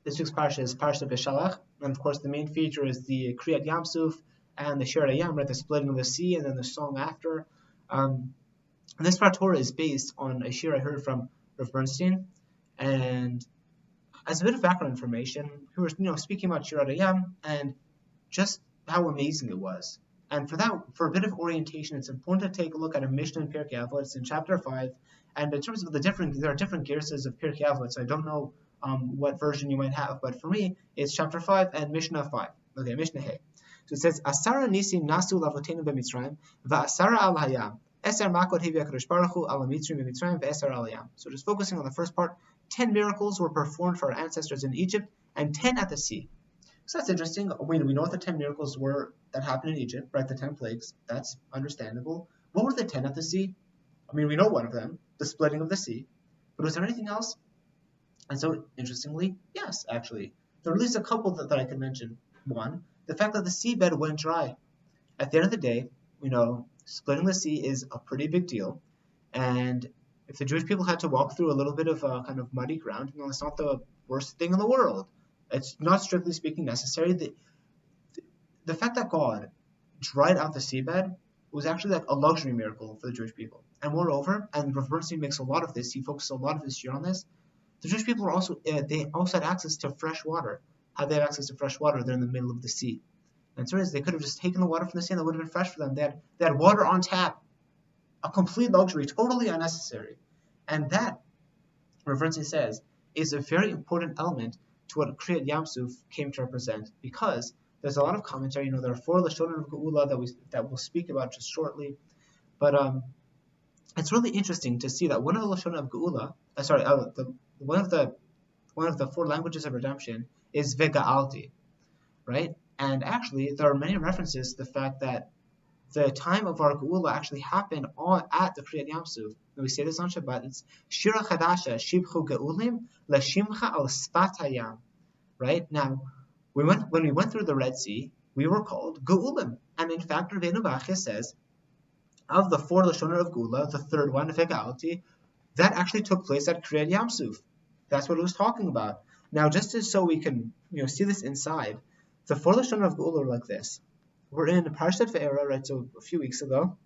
This week's parsha is Parsha Beshalach, and of course the main feature is the Kriyat Yamsuf and the shiur Yam, right, the splitting of the sea, and then the song after. And this part Torah is based on a shiur I heard from Rav Bernstein, and as a bit of background information, we were speaking about shiur Yam and just how amazing it was. And for a bit of orientation, it's important to take a look at a Mishnah in Pirkei Avot. It's in chapter 5, and in terms of there are different gersas of Pirkei Avot, so I don't know what version you might have, but for me, it's chapter 5 and Mishnah 5. Okay, Mishnah Hey. So it says, Asara nisim nasu lavotenu b'Mitzrayim, va'asara al hayam, eser makot hevi HaKadosh Baruch Hu al Mitzrim b'Mitzrayim, ve'eser al hayam. So just focusing on the first part, 10 miracles were performed for our ancestors in Egypt, and 10 at the sea. So that's interesting. We know what the 10 miracles were that happened in Egypt, right? The 10 plagues. That's understandable. What were the 10 at the sea? I mean, we know one of them, the splitting of the sea. But was there anything else? And so, interestingly, yes, actually. There are at least a couple that I can mention. One, the fact that the seabed went dry. At the end of the day, splitting the sea is a pretty big deal. And if the Jewish people had to walk through a little bit of kind of muddy ground, it's not the worst thing in the world. It's not strictly speaking necessary. The fact that God dried out the seabed was actually like a luxury miracle for the Jewish people. And moreover, and Rav Bernstein makes a lot of this, he focuses a lot of his shiur on this, the Jewish people they also had access to fresh water. How they had access to fresh water? They're in the middle of the sea. And so they could have just taken the water from the sea and that would have been fresh for them. They had water on tap. A complete luxury, totally unnecessary. And that, Rav Bernstein says, is a very important element to what Kriyat Yamsuf came to represent, because there's a lot of commentary. There are 4 Lashonim of Geula that we'll speak about just shortly, but it's really interesting to see that one of the Lashonim of Geula, one of the 4 languages of redemption is Vega'alti, right? And actually, there are many references to the fact that the time of our Geula actually happened at the Kriyat Yamsuf. We say this on Shabbat. It's Shira Chadasha Shibchu Geulim LaShimcha Al Sfat Hayam. Right? Now, when we went through the Red Sea, we were called Geulim. And in fact, Ravenu Bachya says, of the 4 Lashonim of Geula, the third one, Vega'alti, that actually took place at Kriyat Yamsuf. That's what it was talking about. Now, so we can see this inside, the 4 Lashonim of Geula are like this. We're in Parshat Ve'era, right? So a few weeks ago,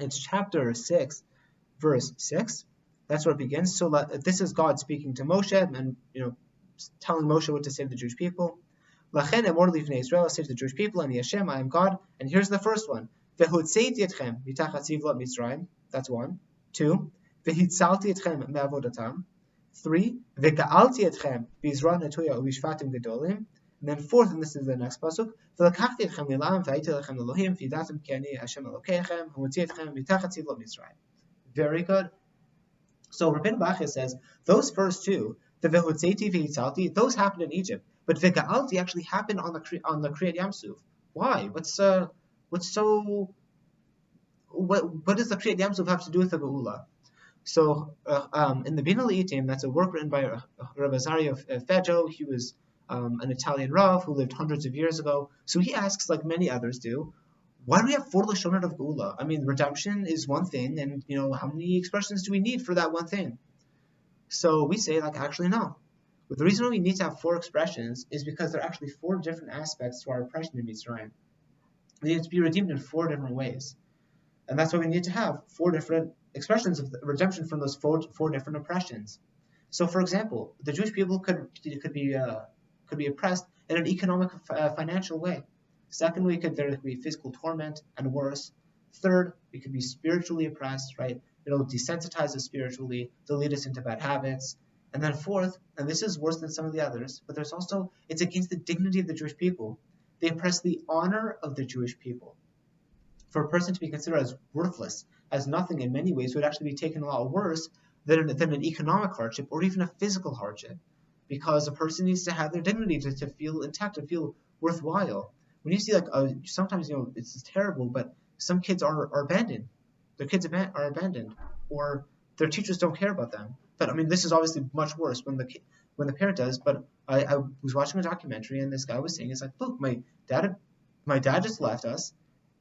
it's chapter 6, verse 6. That's where it begins. So this is God speaking to Moshe and telling Moshe what to say to the Jewish people. Lachen emor lifnei Israel, say to the Jewish people, Ani Hashem, I am God. And here's the first one. Ve'hotzeiti etchem mitachat tzivlot Mitzrayim. That's 1. 2. Ve'hitzalti etchem me'avodatam. 3. Ve'ga'alti etchem b'izra netuya u'bishvatim gedolim. And then 4th, and this is the next pasuk, V'lakachti etchem lilam v'hayiti lechem Elohim v'yidatem ki ani Hashem Elokeichem v'hotzi etchem mitachat tzivlot Mitzrayim. Very good. So Rabbeinu Bachya says those first 2, the Ve'hotzeti Ve'itzalti, those happened in Egypt, but Ve'ga'alti actually happened on the Kriyat Yamsuf. Why? What does the Kriyat Yamsuf have to do with the Geula? So in the Bina L'Itim, that's a work written by Rav Azaria of Fejo. He was an Italian Rav who lived hundreds of years ago. So he asks, like many others do, why do we have 4 Lashonim of Geula? I mean, redemption is one thing, and how many expressions do we need for that one thing? So we say, actually no. But the reason why we need to have 4 expressions is because there are actually 4 different aspects to our oppression in Mitzrayim. We need to be redeemed in 4 different ways, and that's why we need to have 4 different expressions of redemption from those 4 different oppressions. So, for example, the Jewish people could be oppressed in an economic, financial way. Secondly, there could be physical torment, and worse. Third, we could be spiritually oppressed, right? It'll desensitize us spiritually, they'll lead us into bad habits. And then 4th, and this is worse than some of the others, but it's against the dignity of the Jewish people. They oppress the honor of the Jewish people. For a person to be considered as worthless, as nothing in many ways, would actually be taken a lot worse than an economic hardship or even a physical hardship, because a person needs to have their dignity to feel intact, to feel worthwhile. When you see sometimes it's terrible, but some kids are abandoned. Their kids are abandoned, or their teachers don't care about them. But I mean, this is obviously much worse when the parent does. But I was watching a documentary, and this guy was saying, "It's like, look, my dad just left us,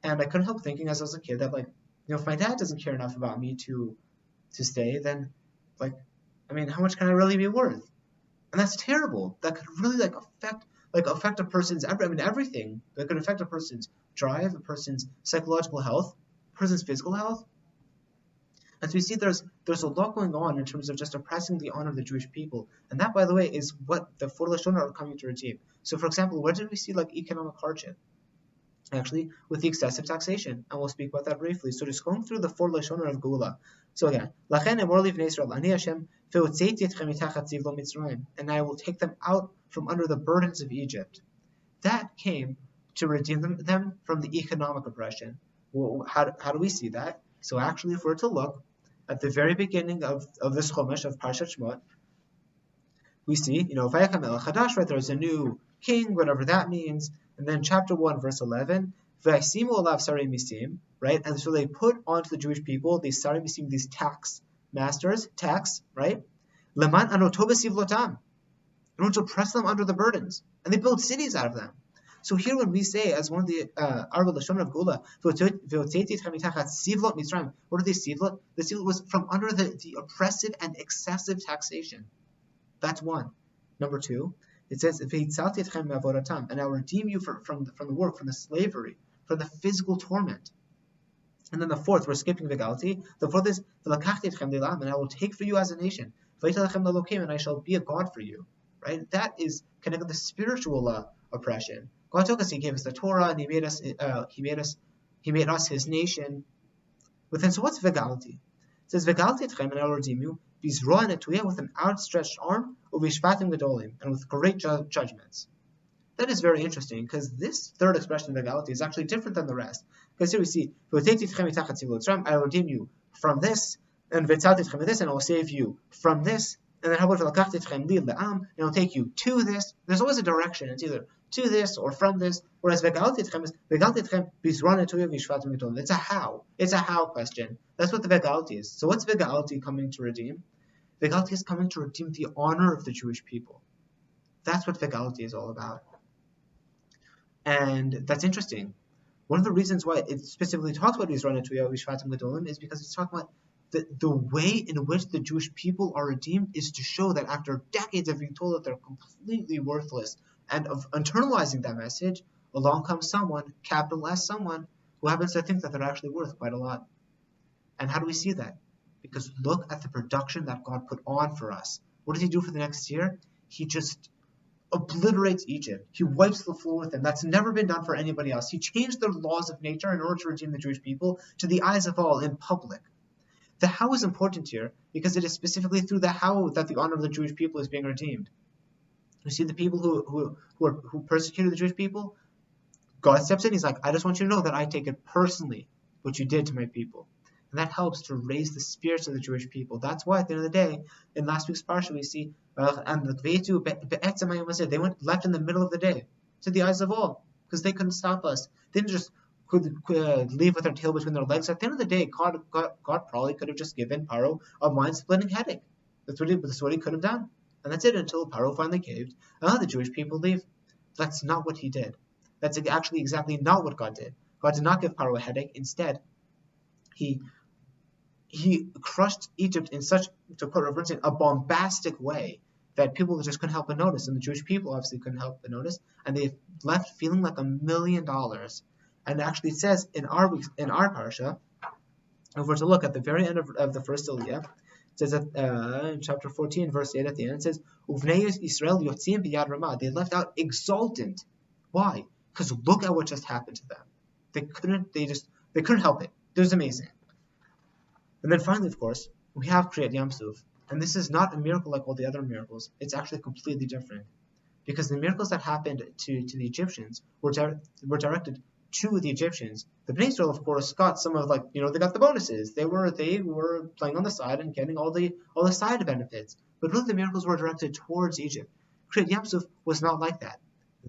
and I couldn't help thinking as I was a kid that if my dad doesn't care enough about me to stay, then how much can I really be worth?" And that's terrible. That could really affect a person's everything. That could affect a person's drive, a person's psychological health, a person's physical health. And so we see there's a lot going on in terms of just oppressing the honor of the Jewish people. And that, by the way, is what the four Lashon are coming to redeem. So for example, where did we see economic hardship? Actually, with the excessive taxation, and we'll speak about that briefly. So just going through the four Lashon of Gula. So again, Lachen emor livnei Yisrael, ani Hashem ve'hotzeiti etchem mitachat zivlo Mitzrayim, and I will take them out from under the burdens of Egypt. That came to redeem them from the economic oppression. Well, how do we see that? So actually, if we're to look at the very beginning of this Chumash of Parshat Shemot, we see, Vayakam el Chadash, right? There's a new king, whatever that means. And then chapter 1, verse 11, V'yasimu olav sarei misim, right? And so they put onto the Jewish people these sarei misim, these tax masters, right? Leman anoto b'sivlotam, in order to oppress them under the burdens. And they build cities out of them. So here when we say, as one of the Arba Lashon of Gula, what are they sivlot? The sivlot was from under the oppressive and excessive taxation. That's one. Number two, it says, and I will redeem you from the work, from the slavery, from the physical torment. And then the fourth, we're skipping Vegalti. The fourth is, and I will take for you as a nation, and I shall be a God for you. Right? That is connected to the spiritual oppression. God took us, He gave us the Torah, and He made us His nation. But then, so what's Vegalti? It says, Vegalti etchem, and I will redeem you, bizroa netuya, with an outstretched arm, uvishvatim gedolim, and with great judgments. That is very interesting, because this third expression of Vegalti is actually different than the rest. Because here we see, I will redeem you from this, and this, and I will save you from this. And then how about and it'll take you to this. There's always a direction. It's either to this or from this. Whereas it's a how. It's a how question. That's what the Vegalti is. So what's Vegalti coming to redeem? Vegalti is coming to redeem the honor of the Jewish people. That's what Vegalti is all about. And that's interesting. One of the reasons why it specifically talks about is because it's talking about the way in which the Jewish people are redeemed is to show that after decades of being told that they're completely worthless and of internalizing that message, along comes someone, capital S someone, who happens to think that they're actually worth quite a lot. And how do we see that? Because look at the production that God put on for us. What does He do for the next year? He just obliterates Egypt. He wipes the floor with them. That's never been done for anybody else. He changed the laws of nature in order to redeem the Jewish people to the eyes of all in public. The how is important here because it is specifically through the how that the honor of the Jewish people is being redeemed. You see the people who persecuted the Jewish people, God steps in. He's like, I just want you to know that I take it personally what you did to my people. And that helps to raise the spirits of the Jewish people. That's why at the end of the day, in last week's parsha, we see, and they went left in the middle of the day to the eyes of all because they couldn't stop us. They didn't just could leave with their tail between their legs. At the end of the day, God probably could have just given Paro a mind-splitting headache. That's what he could have done. And that's it until Paro finally caved. And the Jewish people leave. That's not what He did. That's actually exactly not what God did. God did not give Paro a headache. Instead, He crushed Egypt in such, to quote Rav Bernstein, a bombastic way that people just couldn't help but notice. And the Jewish people obviously couldn't help but notice. And they left feeling like $1 million. And actually it says in our parsha, if we're to look at the very end of the first Aliyah, it says that in chapter 14, verse 8 at the end, it says, Uvnei Yisrael yotzim b'yad ramah. They left out exultant. Why? Because look at what just happened to them. They couldn't help it. It was amazing. And then finally, of course, we have Kriyat Yam Suf. And this is not a miracle like all the other miracles. It's actually completely different. Because the miracles that happened to the Egyptians were directed to the Egyptians. The Bnei Israel, of course, got some of they got the bonuses. They were playing on the side and getting all the side benefits. But really the miracles were directed towards Egypt. Kriyat Yam Suf was not like that.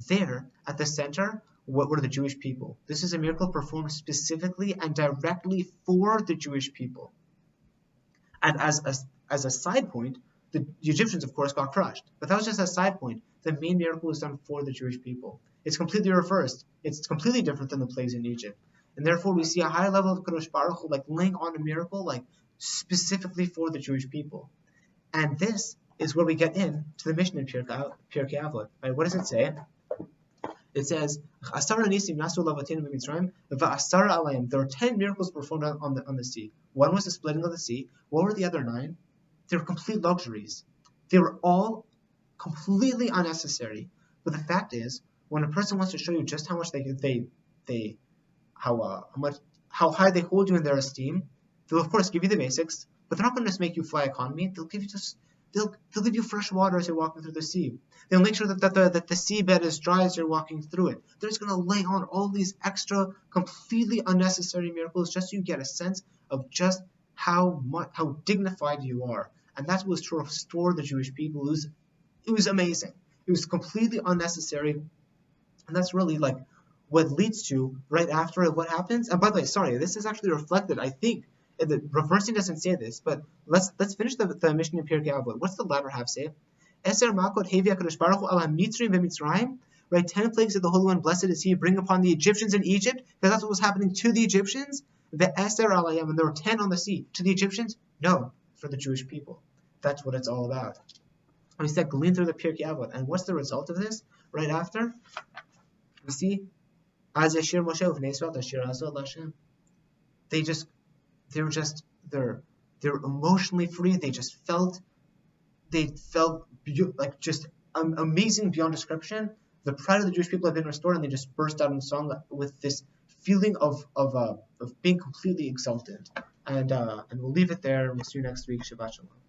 There, at the center, what were the Jewish people? This is a miracle performed specifically and directly for the Jewish people. And as a side point, the Egyptians, of course, got crushed. But that was just a side point. The main miracle was done for the Jewish people. It's completely reversed. It's completely different than the plagues in Egypt. And therefore, we see a higher level of Kadosh Baruch Hu, laying on a miracle, specifically for the Jewish people. And this is where we get in to the mission in Pirkei Avot. Right? What does it say? It says, there were 10 miracles performed on the sea. One was the splitting of the sea. What were the other 9? They were complete luxuries. They were all completely unnecessary. But the fact is, when a person wants to show you just how much how high they hold you in their esteem, they'll of course give you the basics, but they're not going to just make you fly economy. They'll give you fresh water as you're walking through the sea. They'll make sure that the seabed is dry as you're walking through it. They're just going to lay on all these extra, completely unnecessary miracles just so you get a sense of just how dignified you are. And that was to restore the Jewish people. It was amazing. It was completely unnecessary. And that's really like what leads to right after what happens. And by the way, sorry, this is actually reflected, I think. Rav Bernstein doesn't say this, but let's finish the mission in Pirkei Avot. What's the latter half say? Eser makot hevi HaKadosh Baruch Hu ala Mitzrim v'Mitzrayim. Right, 10 plagues of the Holy One, blessed is He, bring upon the Egyptians in Egypt, because that's what was happening to the Egyptians. Ve'eser alayim, and there were 10 on the sea. To the Egyptians? No, for the Jewish people. That's what it's all about. We said glean through the Pirkei Avot, and what's the result of this? Right after, we see as shiur Moshe uvnei Yisrael shiur azot Hashem. They're emotionally free. They felt like just amazing beyond description. The pride of the Jewish people had been restored, and they just burst out in song with this feeling of being completely exalted. And we'll leave it there. We'll see you next week. Shabbat Shalom.